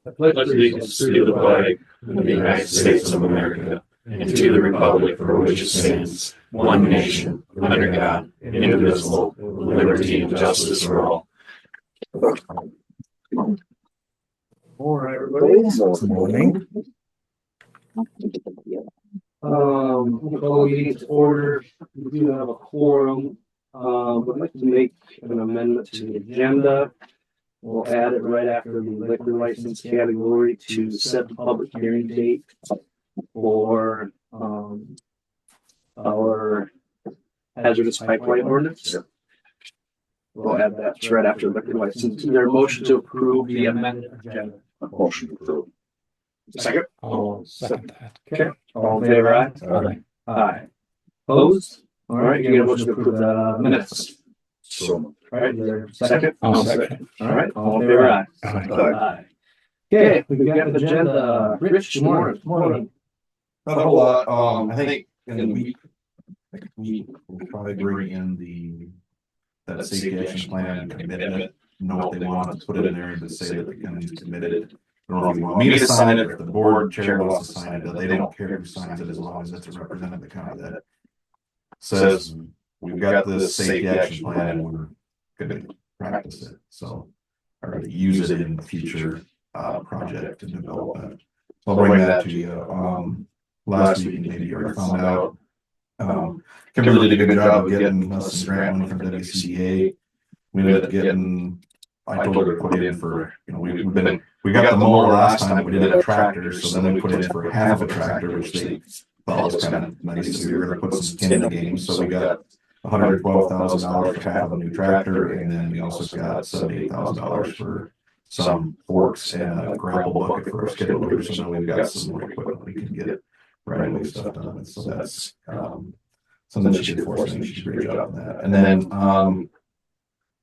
I pledge allegiance to the flag of the United States of America and to the republic for which it stands, one nation, under God, indivisible, with liberty and justice for all. All right, everybody. Good morning. We'll call the meeting to order. We do have a quorum. Would like to make an amendment to the agenda. We'll add it right after the liquor license category to set the public hearing date for our hazardous pipeline ordinance. We'll add that right after liquor license. Is there a motion to approve the amended agenda? Motion approved. Second. I'll second that. Okay. All in favor, aye? Aye. Aye. Opposed? All right, you get a motion to approve the minutes. So. All right, is there a second? I'll second. All right, all in favor, aye? Aye. Aye. Okay, we've got an agenda. Rich, good morning. Not a whole lot. I think in the week, we'll probably bring in that safety action plan commitment. Know what they want to put it in there and to say that they can commit it. I don't know if you want me to sign it, or if the board chair wants to sign it, but they don't care who signs it as long as it's a representative of the county that says we've got this safety action plan and we're going to practice it. So, or use it in the future project and development. So I'll bring that to you. Last week, maybe you already found out. Kimberly did a good job of getting us some grant money from WCDA. We ended up getting, I told her to put it in for, we got the mower last time, we did a tractor, so then we put it in for half a tractor, which they thought was kind of nice. So we were going to put some skin in the game. So we got $112,000 for half a new tractor, and then we also got $78,000 for some forks and a gravel bucket for our skid loader. So now we've got some more equipment we can get right away stuff done. So that's something that she did for us. She did a great job on that. And then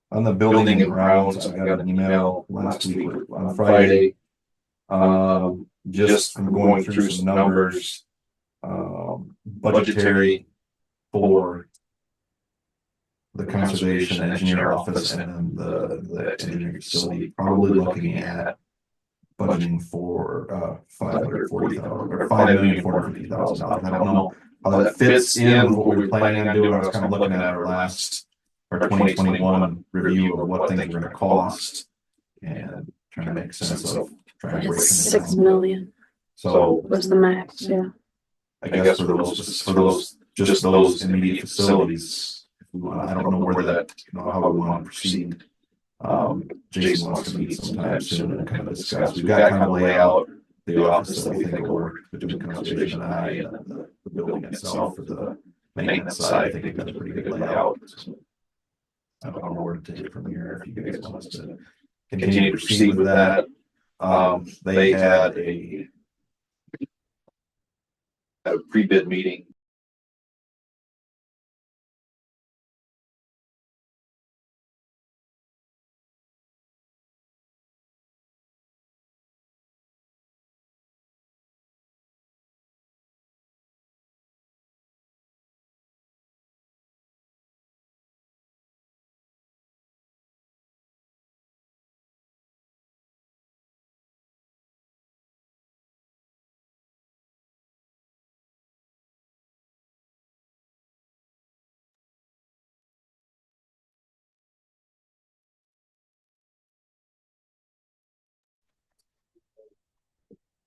on the building and grounds, I got an email last week on Friday. Just from going through some numbers, budgetary for the conservation engineer office and the engineering facility, probably looking at budgeting for $540,000 or $5,450,000. I don't know how that fits in what we were planning on doing. I was kind of looking at our 2021 review of what things are going to cost and trying to make sense of trying to break It's them $6 down. million So was the max, yeah. I guess for those immediate facilities, if we want, I don't know where that, how we want to proceed. Jason wants to meet sometime soon and kind of discuss. We've got kind of lay out the office that we think will work between conservation and I and the building itself for the maintenance side. I think we've got a pretty good layout. I don't know where to take it from here. If you guys want us to continue to proceed with that, they had a pre-bid meeting.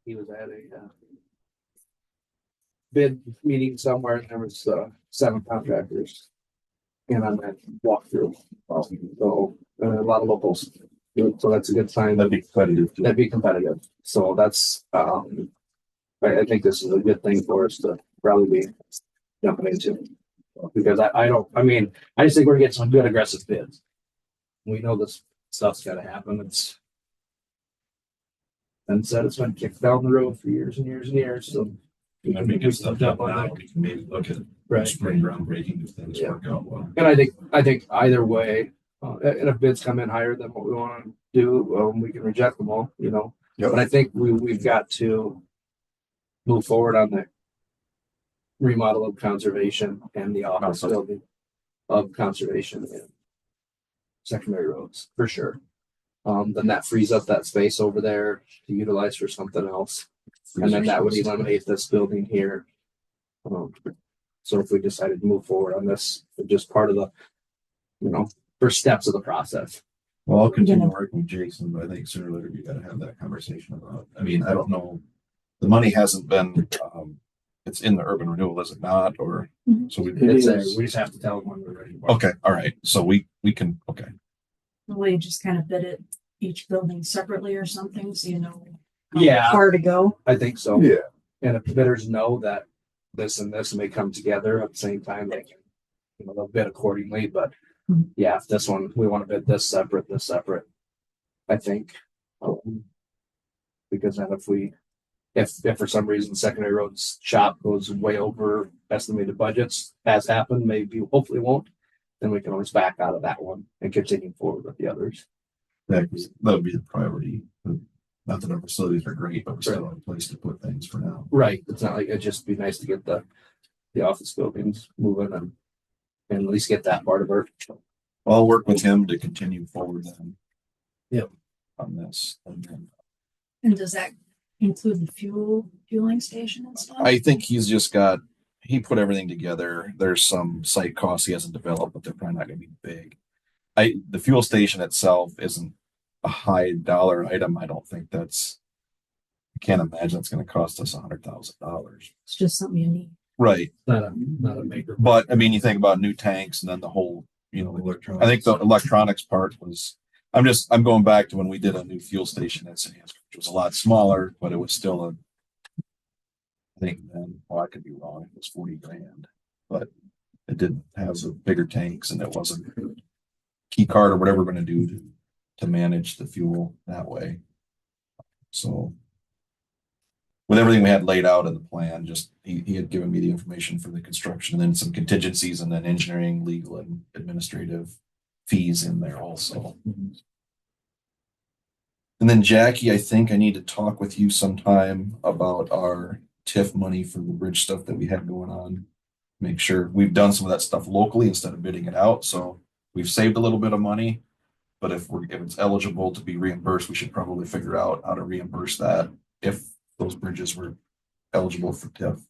He was at a bid meeting somewhere, and there was 7 contractors. And on that walkthrough, so a lot of locals. So that's a good sign. That'd be competitive. That'd be competitive. So that's I think this is a good thing for us to probably be jumping into, because I just think we're gonna get some good aggressive bids. We know this stuff's got to happen. It's been kicked down the road for years and years and years. So I mean, get stuff done now, we can maybe look at right. spring groundbreaking if things work out well. And I think either way, and if bids come in higher than what we want to do, we can reject them all, Yep. But I think we've got to move forward on the remodel of conservation and the office building of conservation and secondary roads for sure. then that frees up that space over there to utilize for something else. And then that would eliminate this building here. So if we decided to move forward on this, just part of the, first steps of the process. Well, I'll continue working with Jason, but I think sooner or later we gotta have that conversation about, I mean, I don't know. The money hasn't been, it's in the urban renewal, is it not? Or, so we, It's there. We just have to tell them when we're ready. okay, all right. So we can, okay. We just kind of bid it each building separately or something, so you know. Yeah. Far to go. I think so. Yeah. And if the bidders know that this and this may come together at the same time, they can, they'll bid accordingly. But yeah, if this one, we want to bid this separate, I think. Because then if for some reason secondary roads shop goes way over estimated budgets, as happened, maybe hopefully won't, then we can always back out of that one and continue forward with the others. That would be the priority. Not that our facilities are great, but we still have a place to put things for now. Right. It's not like it'd just be nice to get the office buildings moving and at least get that part of it. I'll work with him to continue forward then. Yep. On this. And then And does that include the fueling station and stuff? I think he put everything together. There's some site costs he hasn't developed, but they're probably not gonna be big. The fuel station itself isn't a high dollar item. I can't imagine it's gonna cost us $100,000. It's just something you need. Right. Not a maker. But I mean, you think about new tanks and then the whole, Electronics. I think the electronics part was, I'm going back to when we did a new fuel station at St. Anne's, which was a lot smaller, but it was still I think then, well, I could be wrong, it was 40 grand, but it didn't have the bigger tanks and it wasn't key card or whatever we're going to do to manage the fuel that way. So with everything we had laid out in the plan, just he had given me the information for the construction and then some contingencies and then engineering, legal and administrative fees in there also. And then Jackie, I think I need to talk with you sometime about our TIF money for the bridge stuff that we had going on. Make sure we've done some of that stuff locally instead of bidding it out. So we've saved a little bit of money, but if it's eligible to be reimbursed, we should probably figure out how to reimburse that if those bridges were eligible for TIF.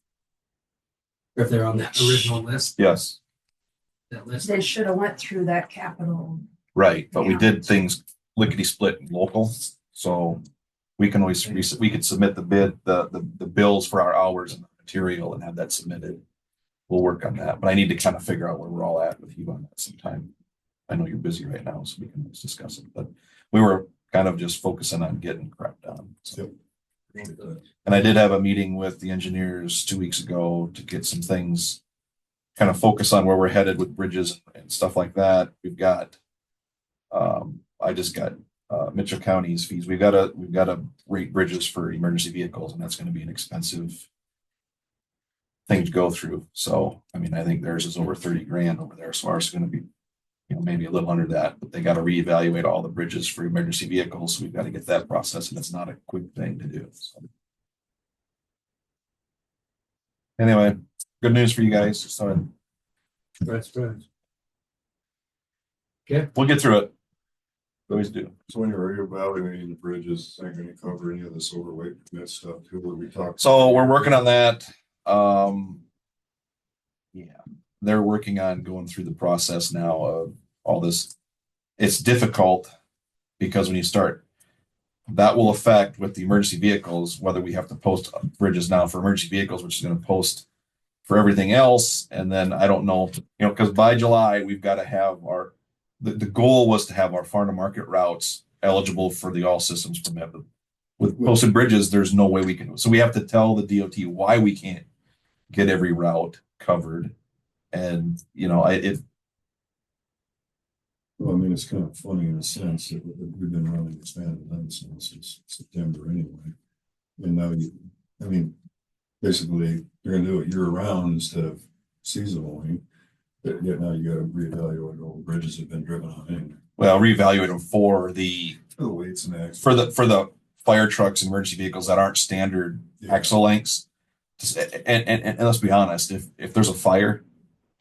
If they're on that original list, Yes, that list. They should have went through that capital. right. But we Yeah. did things lickety split local. So we can always, we could submit the bid, the bills for our hours and the material and have that submitted. We'll work on that, but I need to kind of figure out where we're all at with you on that sometime. I know you're busy right now, so we can always discuss it, but we were kind of just focusing on getting crap done. So. And I did have a meeting with the engineers 2 weeks ago to get some things, kind of focus on where we're headed with bridges and stuff like that. We've got, I just got Mitchell County's fees. We've got to rate bridges for emergency vehicles, and that's going to be an expensive thing to go through. So, I mean, I think theirs is over 30 grand over there. So ours is going to be, maybe a little under that, but they got to reevaluate all the bridges for emergency vehicles. So we've got to get that process, and it's not a quick thing to do. So. Anyway, good news for you guys. So Right. we'll get through it. We always do. So when you're reevaluating the bridges, is that going to cover any of this overweight permit stuff too, where we talked? So we're working on that. Yeah, they're working on going through the process now of all this. It's difficult because when you start, that will affect with the emergency vehicles, whether we have to post bridges now for emergency vehicles, which is going to post for everything else. And then I don't know, because by July, we've got to have the goal was to have our farm to market routes eligible for the all systems permit. With posted bridges, there's no way we can. So we have to tell the DOT why we can't get every route covered. And, Well, I mean, it's kind of funny in a sense that we've been running expanded lane since September anyway. And now basically you're going to do it year round instead of seasonally. But yet now you got to reevaluate all the bridges that have been driven on anyway. well, reevaluate them for the weights and axles. for the fire trucks and emergency vehicles that aren't standard axle lengths. And let's be honest, if there's a fire,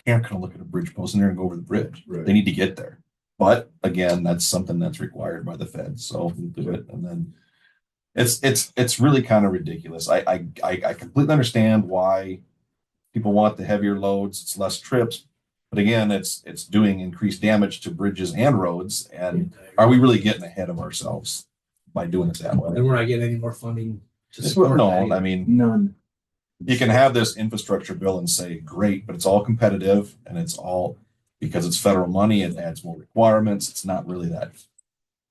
you're not going to look at a bridge post and they're going to go over the bridge. Right. They need to get there. But again, that's something that's required by the feds, so we'll do it. And then it's really kind of ridiculous. I completely understand why people want the heavier loads. It's less trips, but again, it's doing increased damage to bridges and roads. And are we really getting ahead of ourselves by doing it that way? And we're not getting any more funding to It's- support that No, either. I mean, None. you can have this infrastructure bill and say, great, but it's all competitive and it's all because it's federal money, it adds more requirements. It's not really that,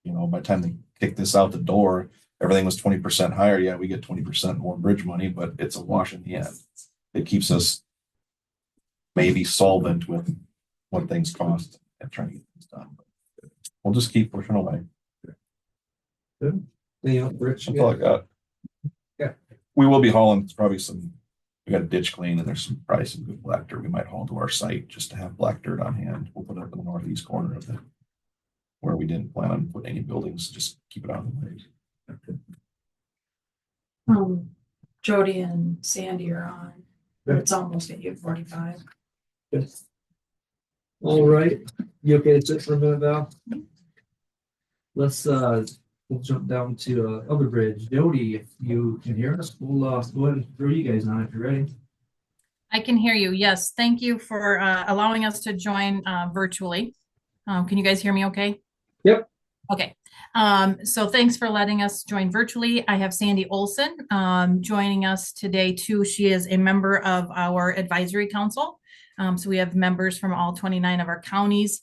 by the time they kick this out the door, everything was 20% higher. Yeah, we get 20% more bridge money, but it's a wash in the end. It keeps us maybe solvent with what things cost and trying to get things done. But we'll just keep pushing away. Rich, That's all I got. Yeah. We will be hauling probably we got a ditch clean and there's probably some good black dirt we might haul to our site just to have black dirt on hand. We'll put it up in the northeast corner of where we didn't plan on putting any buildings, just keep it out of the way. Jody and Sandy are on. Yeah. It's almost at 8:45. Yes. All right, you okay to sit for a minute, Val? Let's, we'll jump down to, Elder Bridge. Jody, if you can hear us, we'll, go ahead and throw you guys on if you're ready. I can hear you. Yes. Thank you for allowing us to join virtually. Can you guys hear me okay? Yep. Okay. So thanks for letting us join virtually. I have Sandy Olson joining us today too. She is a member of our advisory council. So we have members from all 29 of our counties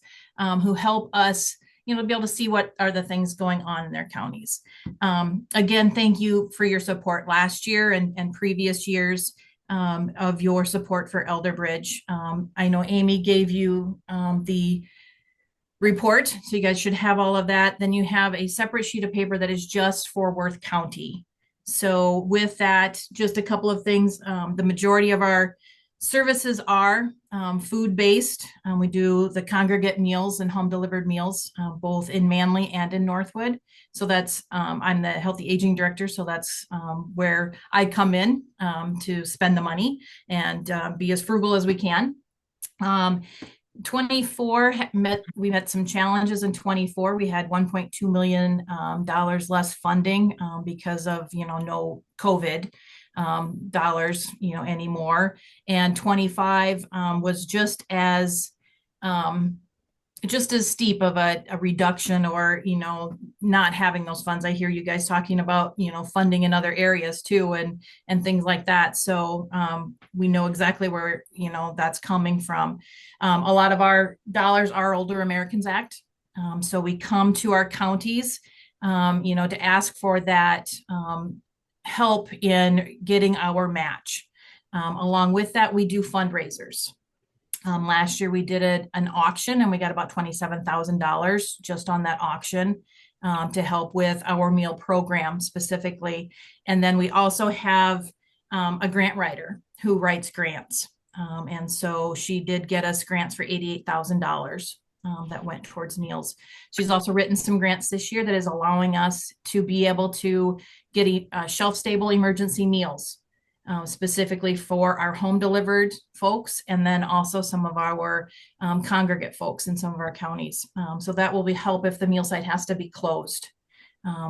who help us be able to see what are the things going on in their counties. Again, thank you for your support last year and previous years of your support for Elder Bridge. I know Amy gave you the report, so you guys should have all of that. Then you have a separate sheet of paper that is just for Worth County. So with that, just a couple of things. The majority of our services are food-based. We do the congregate meals and home delivered meals, both in Manly and in Northwood. So that's, I'm the Healthy Aging Director. So that's where I come in to spend the money and be as frugal as we can. 24 we met some challenges in 24. We had $1.2 million less funding because of, no COVID dollars, anymore. And 25 was just as steep of a reduction or, not having those funds. I hear you guys talking about, funding in other areas too, and things like that. So we know exactly where, that's coming from. A lot of our dollars are Older Americans Act. So we come to our counties, to ask for that help in getting our match. Along with that, we do fundraisers. Last year we did an auction and we got about $27,000 just on that auction to help with our meal program specifically. And then we also have a grant writer who writes grants. And so she did get us grants for $88,000 that went towards meals. She's also written some grants this year that is allowing us to be able to get shelf-stable emergency meals. Specifically for our home delivered folks, and then also some of our congregate folks in some of our counties. So that will help if the meal site has to be closed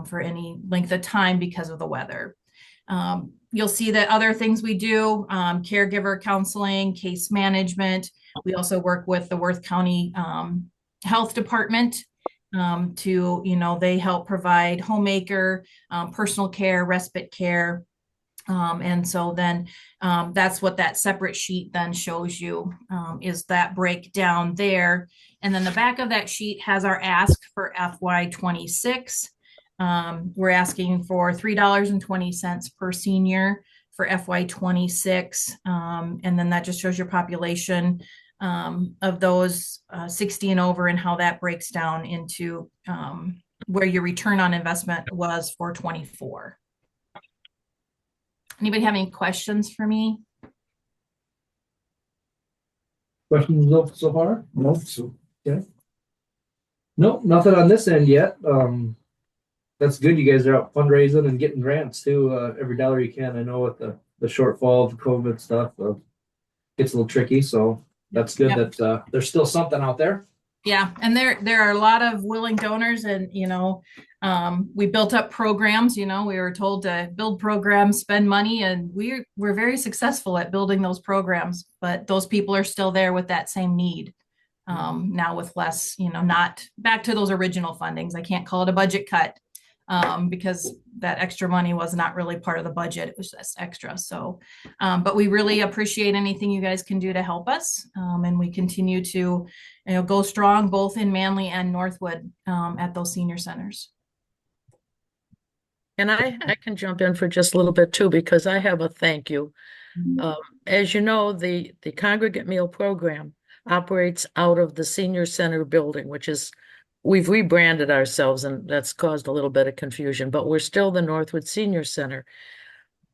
for any length of time because of the weather. You'll see that other things we do, caregiver counseling, case management. We also work with the Worth County Health Department to, they help provide homemaker, personal care, respite care. And so then that's what that separate sheet then shows you is that breakdown there. And then the back of that sheet has our ask for FY26. We're asking for $3.20 per senior for FY26. And then that just shows your population of those 60 and over and how that breaks down into where your return on investment was for 24. Anybody have any questions for me? Questions so far? Nope. So, Nope, nothing on this end yet. That's good. You guys are out fundraising and getting grants too. Every dollar you can. I know with the shortfall of COVID stuff, it's a little tricky. So that's good that there's still something out there. Yeah, and there are a lot of willing donors and, we built up programs, we were told to build programs, spend money, and we're very successful at building those programs, but those people are still there with that same need. Now with less, not back to those original fundings. I can't call it a budget cut, because that extra money was not really part of the budget. It was just extra. So, but we really appreciate anything you guys can do to help us. And we continue to, go strong both in Manly and Northwood, at those senior centers. And I can jump in for just a little bit too, because I have a thank you. As you know, the congregate meal program operates out of the senior center building, which is, we've rebranded ourselves and that's caused a little bit of confusion, but we're still the Northwood Senior Center.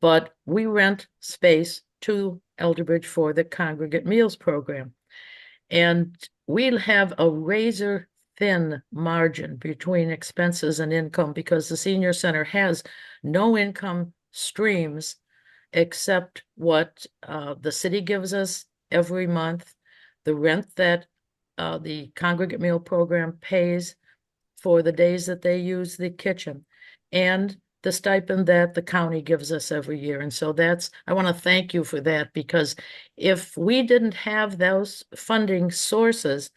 But we rent space to Elderbridge for the congregate meals program. And we'll have a razor thin margin between expenses and income because the senior center has no income streams except what the city gives us every month, the rent that the congregate meal program pays for the days that they use the kitchen, and the stipend that the county gives us every year. And so I want to thank you for that, because if we didn't have those funding sources,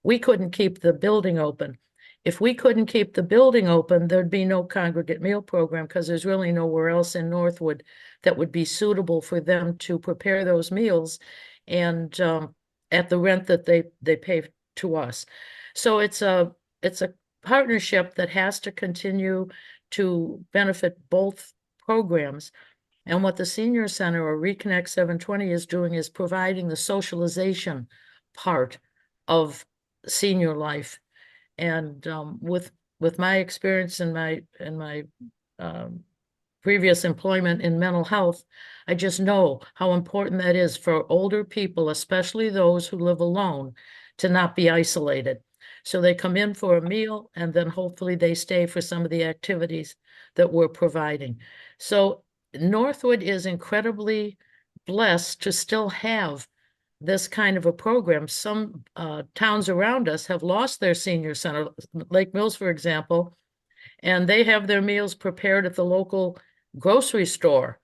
we couldn't keep the building open. If we couldn't keep the building open, there'd be no congregate meal program because there's really nowhere else in Northwood that would be suitable for them to prepare those meals and at the rent that they pay to us. So it's a partnership that has to continue to benefit both programs. And what the Senior Center or Reconnect 720 is doing is providing the socialization part of senior life. And with my experience in my previous employment in mental health, I just know how important that is for older people, especially those who live alone, to not be isolated. So they come in for a meal and then hopefully they stay for some of the activities that we're providing. So Northwood is incredibly blessed to still have this kind of a program. Some towns around us have lost their senior center, Lake Mills, for example, and they have their meals prepared at the local grocery store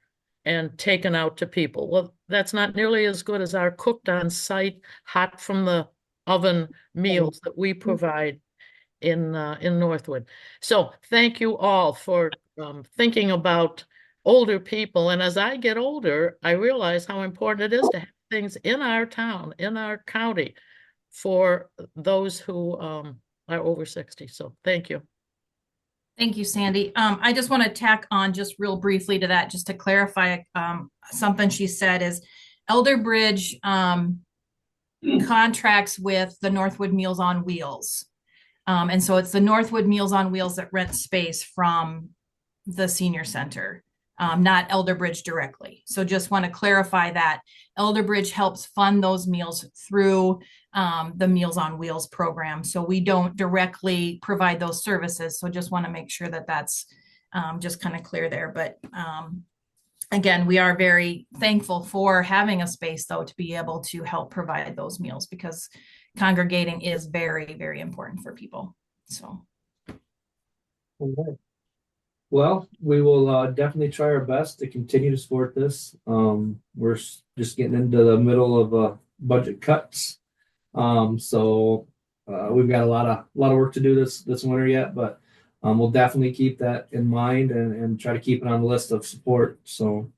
and taken out to people. Well, that's not nearly as good as our cooked on site, hot from the oven meals that we provide in Northwood. So thank you all for thinking about older people. And as I get older, I realize how important it is to have things in our town, in our county, for those who are over 60. So thank you. Thank you, Sandy. I just want to tack on just real briefly to that, just to clarify something she said is Elderbridge contracts with the Northwood Meals on Wheels. And so it's the Northwood Meals on Wheels that rent space from the senior center, not Elderbridge directly. So just want to clarify that Elderbridge helps fund those meals through the Meals on Wheels program. So we don't directly provide those services. So just want to make sure that that's just kind of clear there. But again, we are very thankful for having a space, though, to be able to help provide those meals because congregating is very, very important for people. So. Okay. Well, we will definitely try our best to continue to support this. We're just getting into the middle of budget cuts. So we've got a lot of work to do this winter yet, but we'll definitely keep that in mind and try to keep it on the list of support. So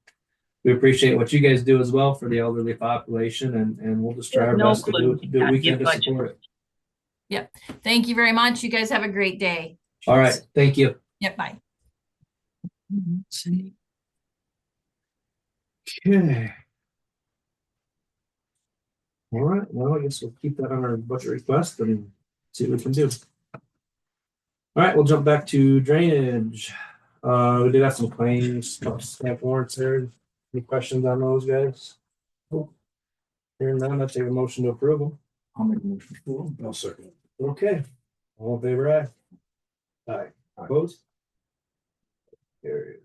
we appreciate what you guys do as well for the elderly population, and we'll just try our best to do what we can to support it. Yep. Thank you very much. You guys have a great day. All right. Thank you. Yep. Bye. Okay. All right. Well, I guess we'll keep that on our budget request and see what we can do. All right. We'll jump back to drainage. We did have some claims, stamp warrants there. Any questions on those, guys? Hearing none, I'll take a motion to approve them. I'll make a motion for them. I'll second. Okay. All in favor, aye? Aye. Opposed? Carried.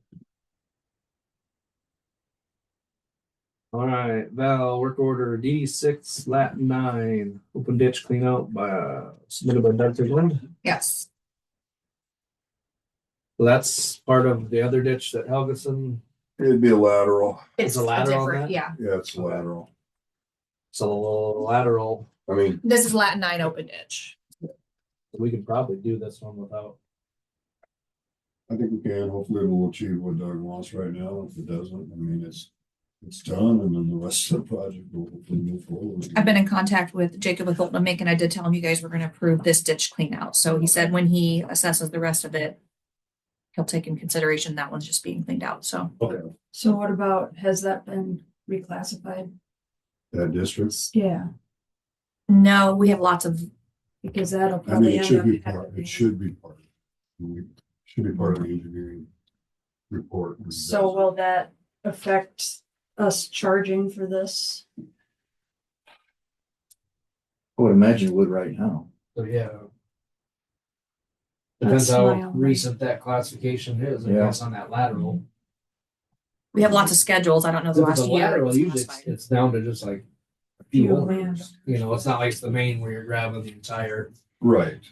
All right, Val, work order D 6 lat 9, open ditch clean out by submitted by Doug Glenn. Yes, So that's part of the other ditch that Helgeson, It'd be a lateral. It's a lateral on that? Yeah, Yeah, it's a lateral. so lateral. I mean, this is lat 9 open ditch. We could probably do this one without. I think we can. Hopefully we'll achieve what Doug wants right now. If it doesn't, I mean, it's done and then the rest of the project will hopefully move forward. I've been in contact with Jacob with Hilton Mick, and I did tell him you guys were gonna approve this ditch clean out. So he said when he assesses the rest of it, he'll take in consideration that one's just being cleaned out, so. Okay. So what about, has that been reclassified? That district, Yeah, No, we have lots of, because that'll I mean, probably it end should up be part, happening. it should be part. It should be part of the engineering report. So will that affect us charging for this? I would imagine it would right now. So, yeah. Depends That's how my only- recent that classification is, I Yeah. guess, on that lateral. we have lots of schedules. I don't know the If it's last a year. lateral, it's usually classified. it's down to just like a few Few owners. You know, it's not like it's the main where you're grabbing the entire Right.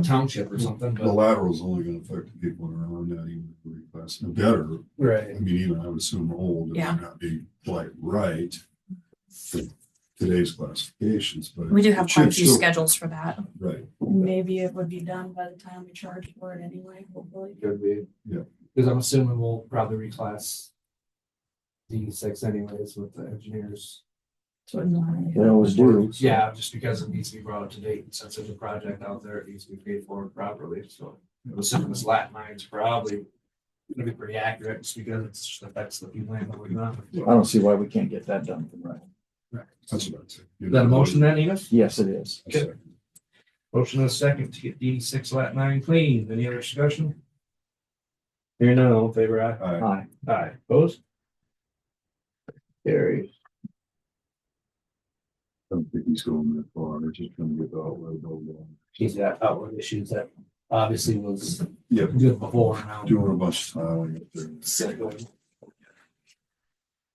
township or something, The but. lateral's only gonna affect the people that are on that even if we request the better. I Right. mean, even I would assume old, it Yeah. might not be quite right for today's classifications, but. We do it have should quite a few still- schedules for that. Right. Maybe it would be done by the time we charge for it anyway, hopefully. Could be. Yeah. Because I'm assuming we'll probably reclass D6 anyways with the engineers. So it's not- They always do. Yeah, just because it needs to be brought up to date, since there's a project out there, it needs to be paid for properly, so. I'm assuming this lat nine's probably gonna be pretty accurate, just because it just affects the people that we're not. I don't see why we can't get that done from right. That's what I'd say. Is that a motion then, Enos? Yes, it is. Okay. Motion and a second to get D6 lat 9 clean, any other discussion? Hearing none, all in favor, aye? Aye. Aye, opposed? Carries. I don't think he's going that far. They're just trying to get the outlet over. He's got outward issues that obviously was Yep. good before now. Doing a bunch of tiling up there. Second.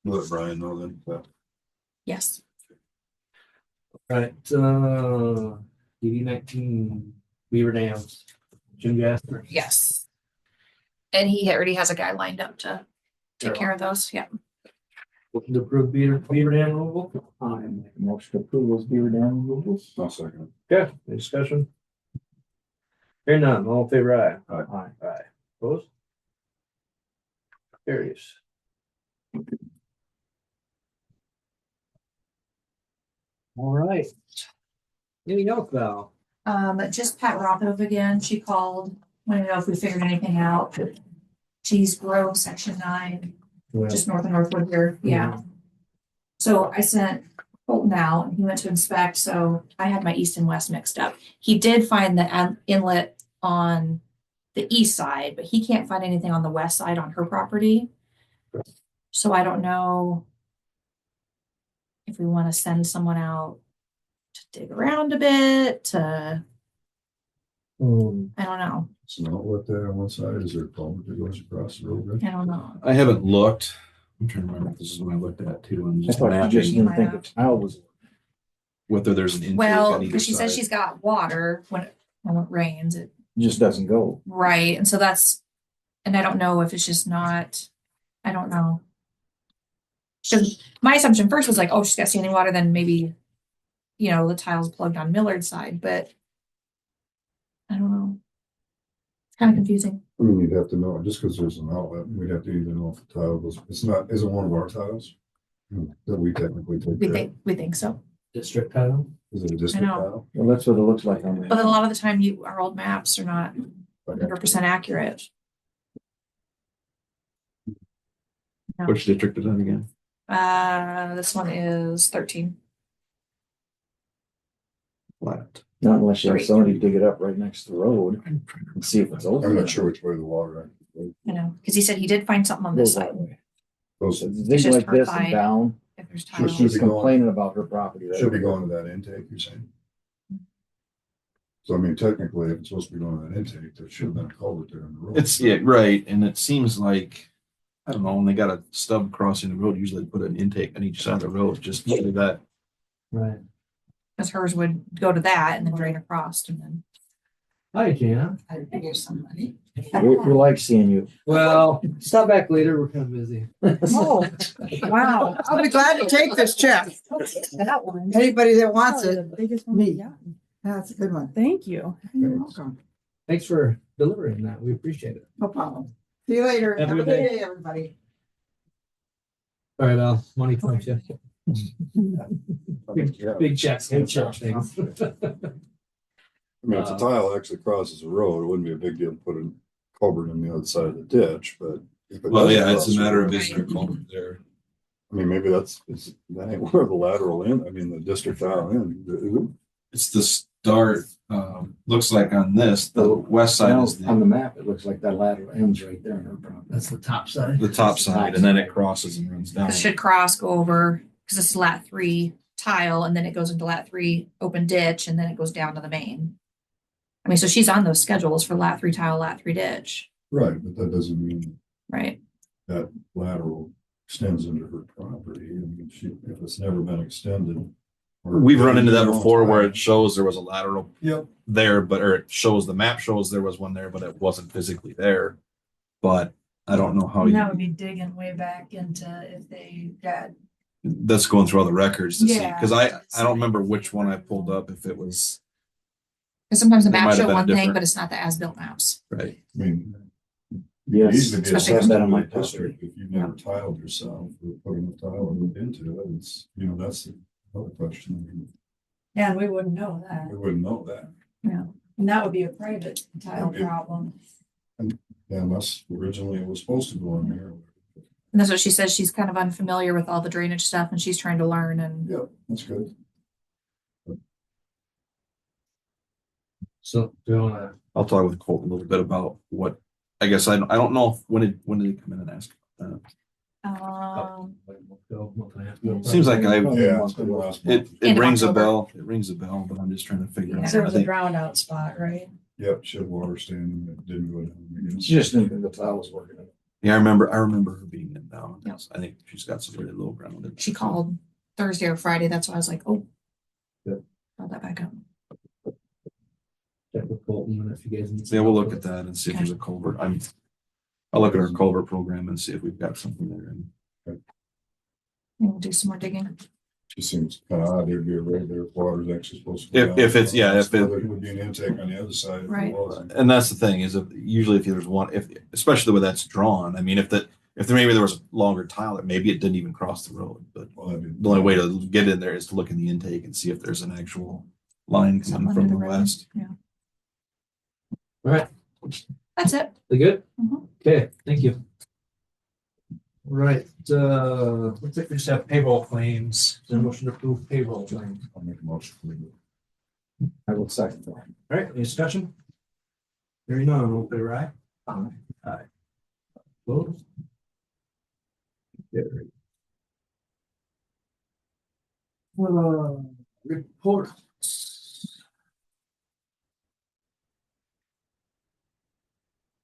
Let Brian know then. But Yes. Right, DD 19 Beaver Dams, Jim Jasper. Yes. And he already has a guy lined up to take care of those. Yeah. Looking to approve Beaver Dam removal. I make a motion to approve those beaver dam removals. I'll second. Okay, any discussion? Hearing none, all in favor, aye? Aye. Aye, opposed? Carries. All right. Anything else, Val? Just Pat Rothov again. She called. Wanted to know if we figured anything out. Cheese Grove, section 9, just north of Northwood here. Yeah. So I sent Colton out and he went to inspect. So I had my east and west mixed up. He did find the inlet on the east side, but he can't find anything on the west side on her property. So I don't know if we want to send someone out to dig around a bit, to, I don't know. It's an outlet there on one side. Is there a culvert that goes across the road? I don't know. I haven't looked. I'm trying to remember if this is when I looked at too, and I just thought you just mapping didn't think the tile was. whether there's an intake Well, on either because she says side. she's got water when it rains, it, Just doesn't go. right, and so that's, and I don't know if it's just not, I don't know. Because my assumption first was like, oh, she's got standing water, then maybe, the tile's plugged on Millard's side, but I don't know. It's kind of confusing. I mean, you'd have to know, just because there's an outlet, we'd have to either know if the tile goes, isn't one of our tiles? That we technically take We care of. we think so. District title? Is it a district know. tile? Well, that's what it looks like on But the. then a lot of the time our old maps are not Okay. 100% accurate. Which district is that again? This one is 13. Flat. Not unless you have Three. somebody dig it up right next to the road and see if it's over. I'm there. not sure which way the water Because he said he did find something on this Goes side. that way. goes. So It's dig just like her this side. and down. If there's Sure, tile. sure. She's be going- complaining about her property. right Should be over going to that intake, you're saying? So I mean, technically, if it's supposed to be going to that intake, there should have been a culvert there on the road. It's right, and it seems like I don't know, when they got a stub crossing the road, usually they put an intake on each side of the road, just to do that. Right. Cause hers would go to that and then drain across and then. Hi, Jan. I figure somebody. We like seeing you. Well, stop back later. We're kind of busy. Oh, wow. I'll be glad to take this check. That one. Anybody that wants Probably it. the biggest one Me. we got. That's a good one. Thank you. You're welcome. Thanks for delivering that. We appreciate it. No problem. See you later. Have a Have a good good day. day, everybody. All right, Al. Money comes you. Big checks. Big check things. I mean, if the tile actually crosses the road, it wouldn't be a big deal to put a culvert on the other side of the ditch, but. if it Well, doesn't yeah, it's cross a the matter road- of is there a culvert there? I mean, maybe that ain't where the lateral in, I mean, the district tile in. It's the start, looks like on this, the west side is On the the, map, it looks like that lateral ends right there in her property. That's the top side. the top side, and then it crosses and runs down. It should cross, go over, cause it's lat 3 tile and then it goes into lat 3 open ditch and then it goes down to the main. I mean, so she's on those schedules for lat 3 tile, lat 3 ditch, Right, but that doesn't mean right? that lateral extends into her property. I mean, if it's never been extended. or- We've run into that before where it shows there was a lateral Yep. there, or it shows, the map shows there was one there, but it wasn't physically there. But I don't know how And that you, would be digging way back into if they got. that's going through all the records to see, Yeah. cause I don't remember which one I pulled up, if it was, Cause sometimes the It might maps have show been one thing, different. but it's not the as-built maps. right. I mean. Yes, Easily be especially assessed that on in my the district if you've never tiled yourself or putting a tile into it. It's, that's the other question. I mean, Yeah, and we wouldn't know that. we wouldn't know that. And that would be a private tile Yeah. problem. Yeah, unless originally it was supposed to go in there. And that's what she says. She's kind of unfamiliar with all the drainage stuff and she's trying to learn and Yep, that's good. So do you wanna? I'll talk with Colt a little bit about what, I guess, I don't know, when did he come in and ask? Seems like Yeah, it's been the last month. It In rings a October. bell, it rings a bell, but I'm just trying to figure out. There I was a think, drowned out spot, right? Yep, shed water standing, it didn't go down. She just knew that the tile was working. yeah, I remember her being in now. Yep. I think she's got some really low ground. she called Thursday or Friday. That's why I was like, oh. Yep. Brought that back up. Check with Colton and if you guys. need Yeah, we'll some look at that and see if there's a culvert. I'll look at our culvert program and see if we've got something there. And we'll do some more digging. She seems kind of odd, there'd be a regular water's actually supposed to. If it's, yeah, if it, There would be an intake on the other side. if it Right. wasn't. and that's the thing is, usually if there's one, especially the way that's drawn, I mean, if there was a longer tile, maybe it didn't even cross the road, but Well, that'd be- the only way to get in there is to look in the intake and see if there's an actual line Something coming from under the the road. west. Yeah. All right, That's it. they good? Mhm. Okay, thank you. All right, looks like we just have payroll claims. Is there a motion to approve payroll claims? I'll make a motion for you. I will second that. All right, any discussion? Hearing none, all in favor, aye? Aye. Opposed? Carried. Reports.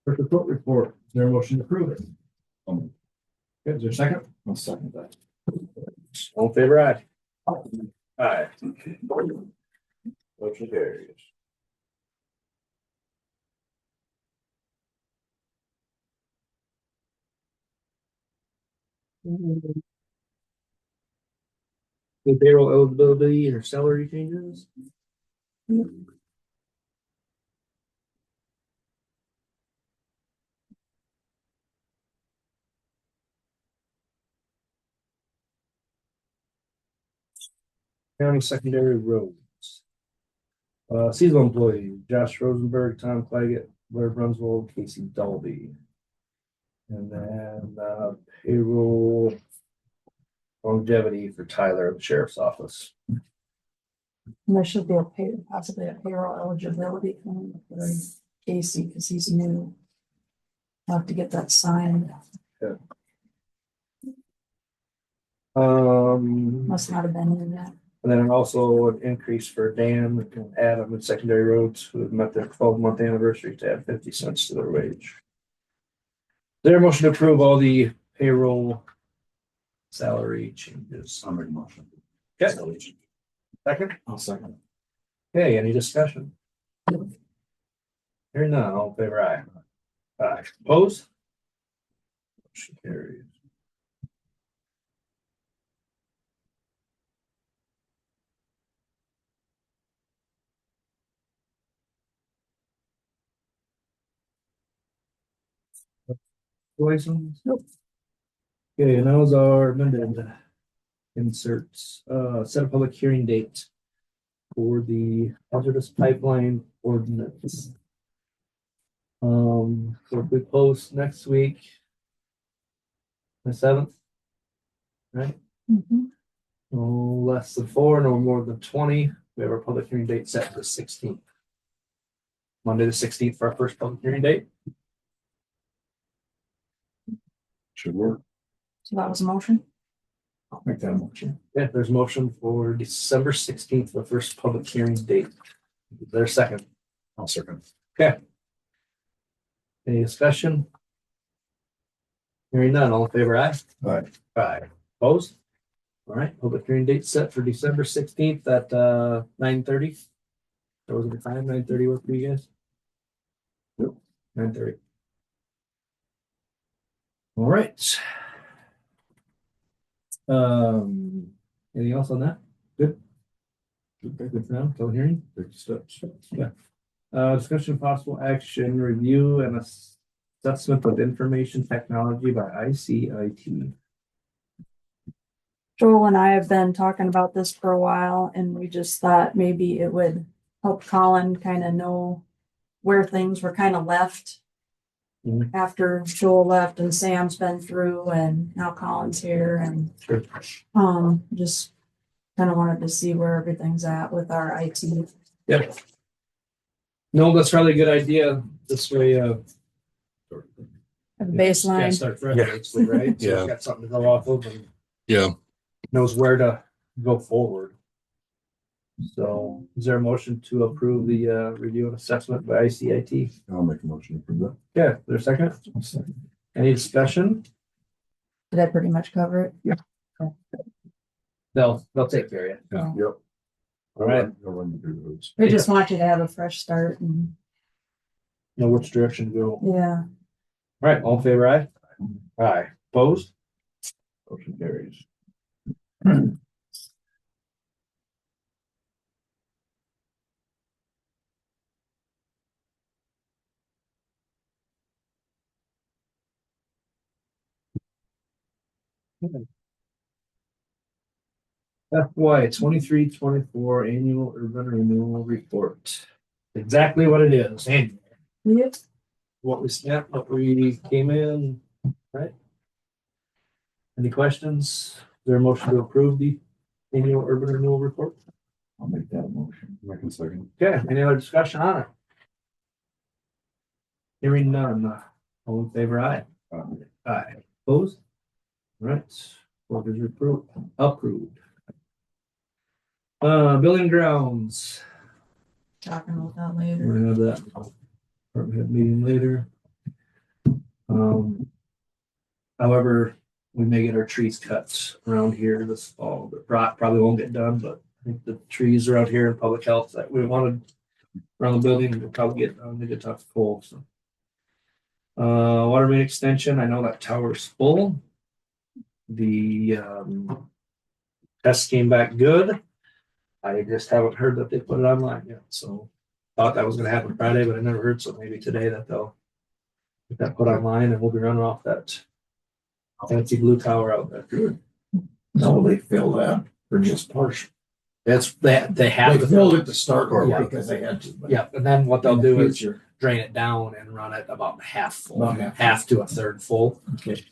First report, is there a motion to approve it? Um, Good, is there a second? I'll second that. All in favor, aye? Aye. Motion carries. The payroll eligibility or salary changes? County secondary roads. Seasonal employees, Josh Rosenberg, Tom Claggett, Blair Brunswell, Casey Dolby. And then, payroll longevity for Tyler at the sheriff's office. And there should be possibly a payroll eligibility coming up for Casey, because he's new. I'll have to get that signed. Must not have been in yet. And then also an increase for Dan and Adam in secondary roads who have met their 12-month anniversary to add 50 cents to their wage. Is there a motion to approve all the payroll salary changes. I'll make a motion. Okay, second. I'll second. Okay, any discussion? Hearing none, all in favor, aye. Aye, opposed? Motion carries. License? Nope. Okay, and those are amended inserts, set a public hearing date for the hazardous pipeline ordinance. So if we post next week, the 7th, right? Mhm. No less than 4, no more than 20. We have our public hearing date set for the 16th. Monday the 16th for our first public hearing date. Should work. So that was a motion. I'll make that motion. Yeah, there's a motion for December 16th, the first public hearing date. Is there a second? I'll second. Okay. Any discussion? Hearing none, all in favor, aye? Aye. Aye. Opposed? All right, public hearing date set for December 16th at 9:30. That was the time, 9:30 work for you guys? Yep. 9:30. All right. Anything else on that? Good. Okay, good for now, public hearing. Big steps. Discussion of possible action, review and assessment of information technology by ICIT. Joel and I have been talking about this for a while, and we just thought maybe it would help Colin kind of know where things were kind of left Mhm. after Joel left and Sam's been through, and now Colin's here, and Sure. just kind of wanted to see where everything's at with our IT. Yep. No, that's probably a good idea. This way, Have a yeah, baseline. start fresh, basically, right? So Yeah. it's got something to go off of and Yeah. knows where to go forward. So is there a motion to approve the review and assessment by ICIT? I'll make a motion for that. Yeah, is there a second? I'll second. Any discussion? Did I pretty much cover it? They'll take care of you. Yeah. Yep. All right. I'll run you through those. We just want you to have a fresh start, and Know which direction to go. All yeah. right, all in favor, aye? Aye. Opposed? Motion carries. FY 23-24 annual urban renewal report. Exactly what it is, and Yep. what we spent, what we came in, right? Any questions? Is there a motion to approve the annual urban renewal report? I'll make that motion. Make a second. Okay, any other discussion on it? Hearing none, all in favor, aye? Aye. Opposed? All right, what is approved? Building grounds, Talking about that we're later. gonna have that department head meeting later. However, we may get our trees cut around here this fall, but probably won't get done, but I think the trees around here in public health that we wanted around the building will probably get done, they get tough cold, so. Water main extension, I know that tower's full. The test came back good. I just haven't heard that they put it online yet, so thought that was gonna happen Friday, but I never heard, so maybe today that they'll get that put online and we'll be running off that fancy blue tower out there. No, they fill that or just partial. That's, they have They to filled fill it to start with Yeah. because they had to. but Yeah, and then what they'll in the do is future- drain it down and run it about half full, About half. half to a third full. Okay.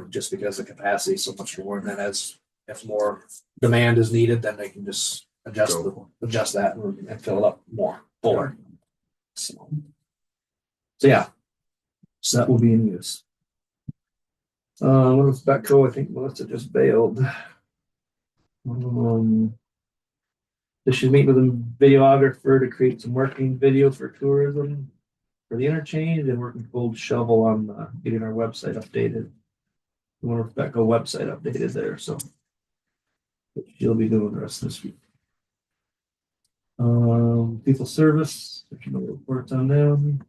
Just because the capacity is so much more, and then as if more demand is needed, then they can just adjust that and fill it up more fuller. So yeah, so that will be in use. When it's Becco, I think Melissa just bailed. They should meet with a videographer to create some working video for tourism for the interchange, and working full shovel on getting our website updated. Or Rebecca website updated there, so. She'll be doing the rest this week. People service, there's no reports on them.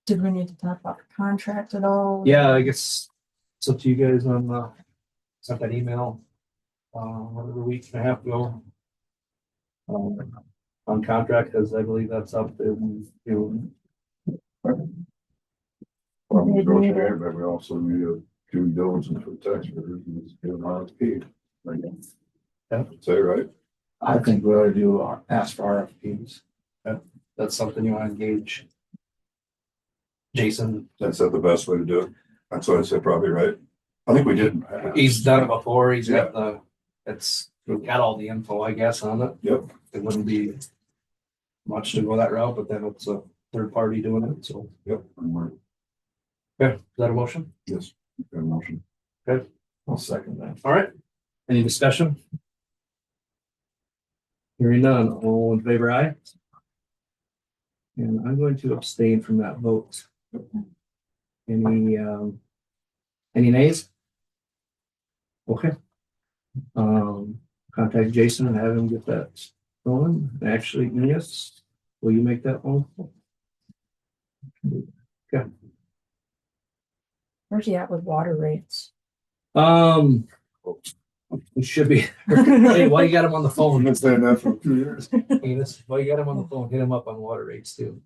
Did we need to talk about the contract at all? Yeah, I guess it's up to you guys on, sent that email, whatever week and a half ago. On contract, because I believe that's up in June. Well, we go there, but we also need a due diligence for taxpayers and just get an RFP. Yeah. Say, right? I think we ought to do, ask for RFPs. That's something you want to engage. Jason, That's the best way to do it. That's what I said, probably, right? I think we did. he's done it before, he's got we've got all the info, I guess, on it. Yep. It wouldn't be much to go that route, but then it's a third party doing it, so. Yep. And we're, Okay, is that a motion? yes, got a motion. I'll second that. All right, any discussion? Hearing none, all in favor, aye? And I'm going to abstain from that vote. Any nays? Okay. Contact Jason and have him get that going. Actually, yes, will you make that one? Okay. Where's he at with water rates? We should be. Hey, why you got him on the phone? We've been saying that for 2 years. Enos, why you got him on the phone? Hit him up on water rates too.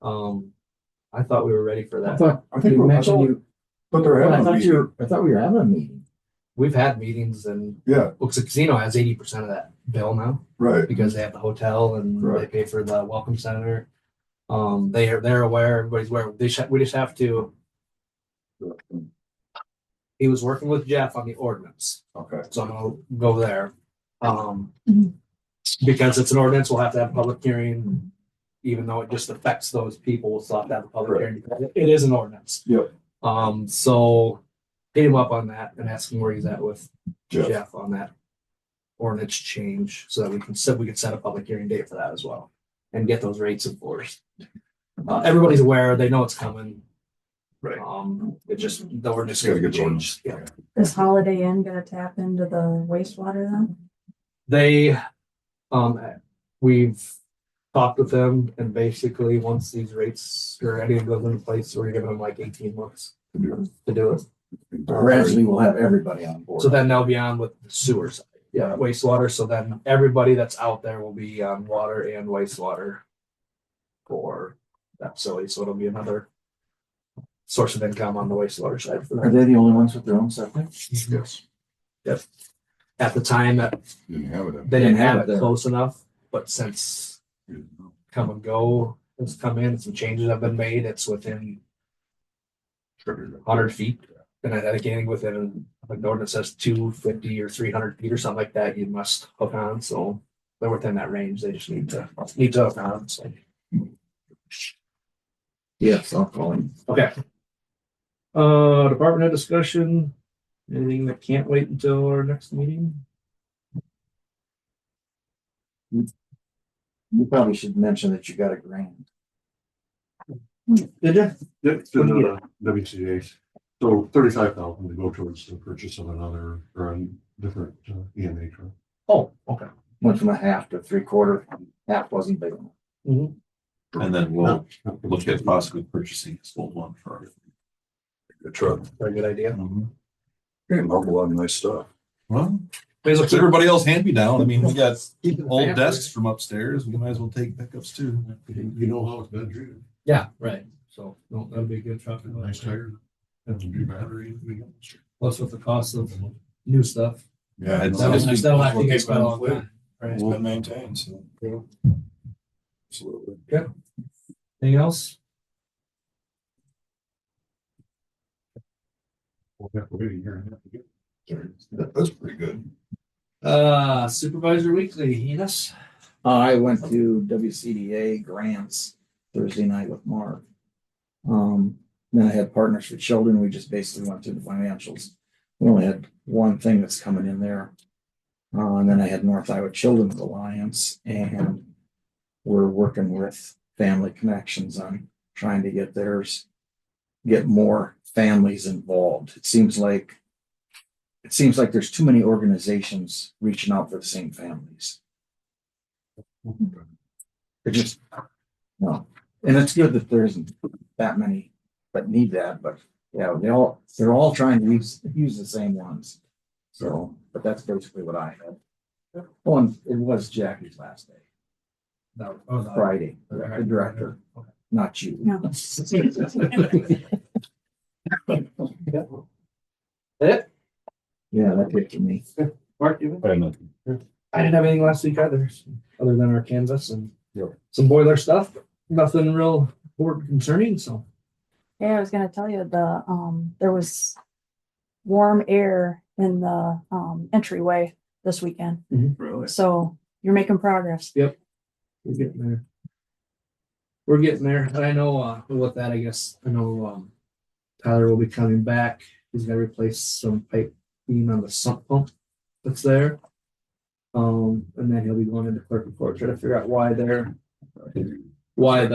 I thought we were ready for I that. thought, I think you we're, mentioned you, but they're I having a thought meeting. I thought we were having a meeting. We've had meetings and Yeah, looks like casino has 80% of that bill now right. because they have the hotel and they Correct. pay for the welcome center. They're aware, everybody's aware. We just have to. He was working with Jeff on the ordinance, Okay. so I'm gonna go there. Mhm. Because it's an ordinance, we'll have to have a public hearing, even though it just affects those people, we'll still have to have a public hearing. It is an ordinance. Yep. So hit him up on that and ask him where he's at with Jeff. Jeff on that ordinance change, so that we can set a public hearing date for that as well and get those rates enforced. Everybody's aware, they know it's coming. Right. It just, the ordinance Just gotta gonna get the change. Yeah. Is Holiday Inn gonna tap into the wastewater then? They, we've talked with them and basically once these rates or anything goes into place, we're giving them like 18 months to do it. Gradually, we'll have everybody on board. So then they'll be on with the sewer side, yeah, wastewater. So then everybody that's out there will be on water and wastewater for that facility. So it'll be another source of income on the wastewater side for Are them. they the only ones with their own septic? Yes. Yep. At the time that Didn't have it. they didn't have it it there. close enough, but since come and go has come in, some changes have been made, it's within 100 feet. And I think anything within, like the ordinance says 250 or 300 feet or something like that, you must hook on. So they're within that range. They just need to hook on. So, Yes, I'll call him. okay. Department head discussion. Anything that can't wait until our next meeting? You probably should mention that you got a grant. Did you? It's What do you in WCA's. So 35,000 to go towards the purchase of another or a different EMA truck. Oh, okay. Went from a half to 3/4. Half wasn't big enough. Mm-hmm. And then we'll look at possibly purchasing a full one for. Good truck. Very good idea. And a whole lot of nice stuff. Well, looks everybody else hand me down. I mean, we got old desks from upstairs. We might as well take pickups too. You know how it's been treated. Yeah, right. So no, that'd be a good truck. Nice tires and a new battery. Plus with the cost of new stuff. Yeah. It's- That'll have to get quite a long time. It's been maintained, so. Absolutely. Anything else? We'll have to wait a year and a half to get. That's pretty good. Supervisor Weekly, Enos. I went to WCDA grants Thursday night with Mark. Then I had Partners for Children. We just basically went through the financials. We only had one thing that's coming in there. And then I had North Iowa Children's Alliance, and we're working with Family Connections on trying to get theirs get more families involved. It seems like there's too many organizations reaching out for the same families. It just, no, and it's good that there isn't that many that need that, but yeah, they're all trying to use the same ones. So, but that's basically what I had. Oh, and it was Jackie's last day, No, oh, no. Friday, the director, not you. No. It? Yeah, that picked me. Mark, you? I know. I didn't have anything last week either, other than our canvas and Yep. some boiler stuff. Nothing real board concerning, so. Yeah, I was gonna tell you there was warm air in the entryway this weekend. Really? So you're making progress. We're getting there. We're getting there. And I know, with that, I guess, I know, Tyler will be coming back. He's gonna replace some pipe being on the sump pump that's there. And then he'll be going into clerk report, trying to figure out why the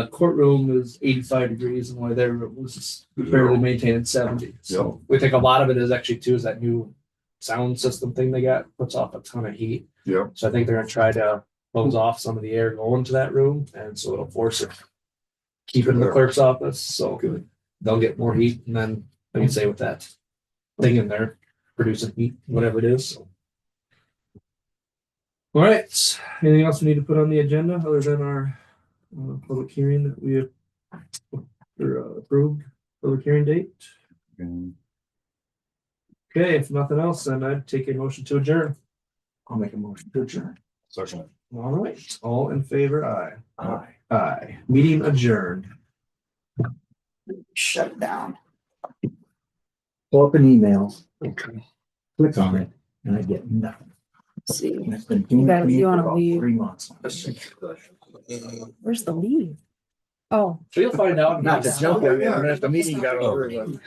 courtroom is 85 degrees and why their room was barely maintained 70. So we think a lot of it is actually too, is that new sound system thing they got, puts off a ton of heat. Yeah. So I think they're gonna try to close off some of the air going to that room, and so it'll force it. Keep it in the clerk's office, so Good. they'll get more heat, and then I can say with that thing in there, producing heat, whatever it is. So. All right, anything else we need to put on the agenda other than our public hearing that we have approved public hearing date? Okay, if nothing else, then I'd take a motion to adjourn. I'll make a motion to adjourn. Second. All right, all in favor, aye. Aye. Aye. Meeting adjourned. Shut it down. Pull up an email, Okay. click on it, and I get nothing. See, And it's been doing it for me You for wanna about leave? 3 months. where's the lead? Oh. So you'll find out. Not to joke, I mean, at the meeting got over, but